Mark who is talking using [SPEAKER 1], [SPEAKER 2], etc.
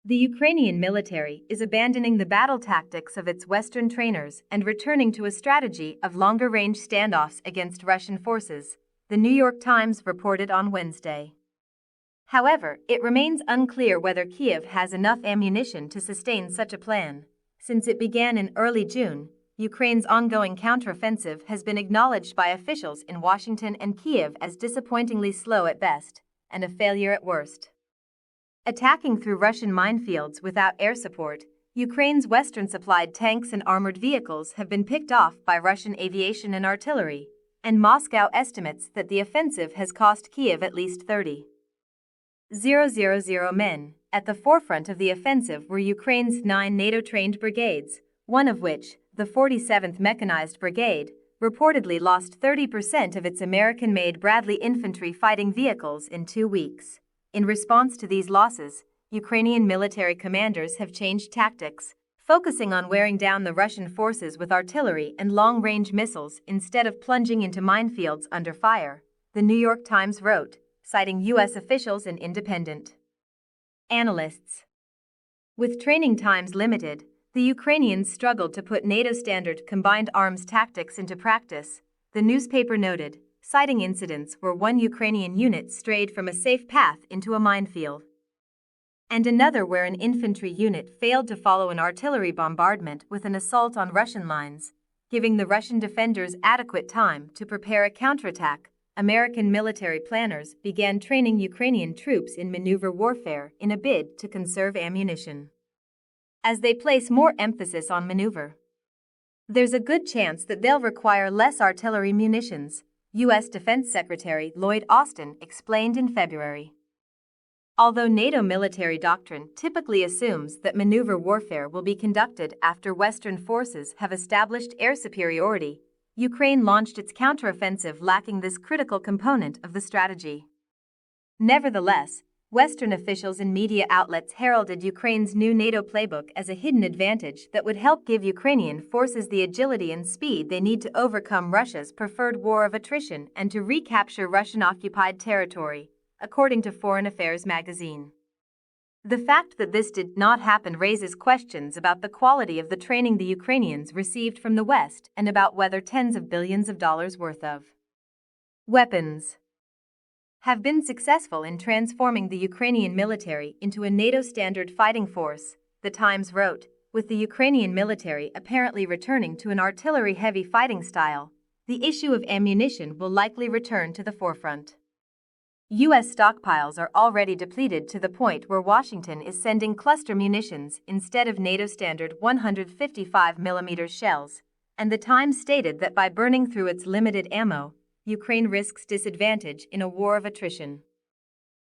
[SPEAKER 1] The Ukrainian military is abandoning the battle tactics of its Western trainers and returning to a strategy of longer-range standoffs against Russian forces, the New York Times reported on Wednesday. However, it remains unclear whether Kiev has enough ammunition to sustain such a plan. Since it began in early June, Ukraine's ongoing counteroffensive has been acknowledged by officials in Washington and Kiev as disappointingly slow at best and a failure at worst. Attacking through Russian minefields without air support, Ukraine's Western-supplied tanks and armored vehicles have been picked off by Russian aviation and artillery, and Moscow estimates that the offensive has cost Kiev at least 30,000 men. At the forefront of the offensive were Ukraine's 9 NATO-trained brigades, one of which, the 47th Mechanized Brigade, reportedly lost 30% of its American-made Bradley Infantry Fighting vehicles in 2 weeks. In response to these losses, Ukrainian military commanders have changed tactics, focusing on wearing down the Russian forces with artillery and long-range missiles instead of plunging into minefields under fire, the New York Times wrote, citing U.S. officials and independent analysts. With training times limited, the Ukrainians struggled to put NATO-standard combined arms tactics into practice, the newspaper noted, citing incidents where one Ukrainian unit strayed from a safe path into a minefield, and another where an infantry unit failed to follow an artillery bombardment with an assault on Russian lines, giving the Russian defenders adequate time to prepare a counterattack. American military planners began training Ukrainian troops in maneuver warfare in a bid to conserve ammunition. As they place more emphasis on maneuver, there's a good chance that they'll require less artillery munitions, U.S. Defense Secretary Lloyd Austin explained in February. Although NATO military doctrine typically assumes that maneuver warfare will be conducted after Western forces have established air superiority, Ukraine launched its counteroffensive lacking this critical component of the strategy. Nevertheless, Western officials and media outlets heralded Ukraine's new NATO playbook as a hidden advantage that would help give Ukrainian forces the agility and speed they need to overcome Russia's preferred war of attrition and to recapture Russian-occupied territory, according to Foreign Affairs magazine. The fact that this did not happen raises questions about the quality of the training the Ukrainians received from the West and about whether tens of billions of dollars worth of weapons have been successful in transforming the Ukrainian military into a NATO-standard fighting force, the Times wrote, with the Ukrainian military apparently returning to an artillery-heavy fighting style. The issue of ammunition will likely return to the forefront. U.S. stockpiles are already depleted to the point where Washington is sending cluster munitions instead of NATO-standard 155mm shells, and the Times stated that by burning through its limited ammo, Ukraine risks disadvantage in a war of attrition.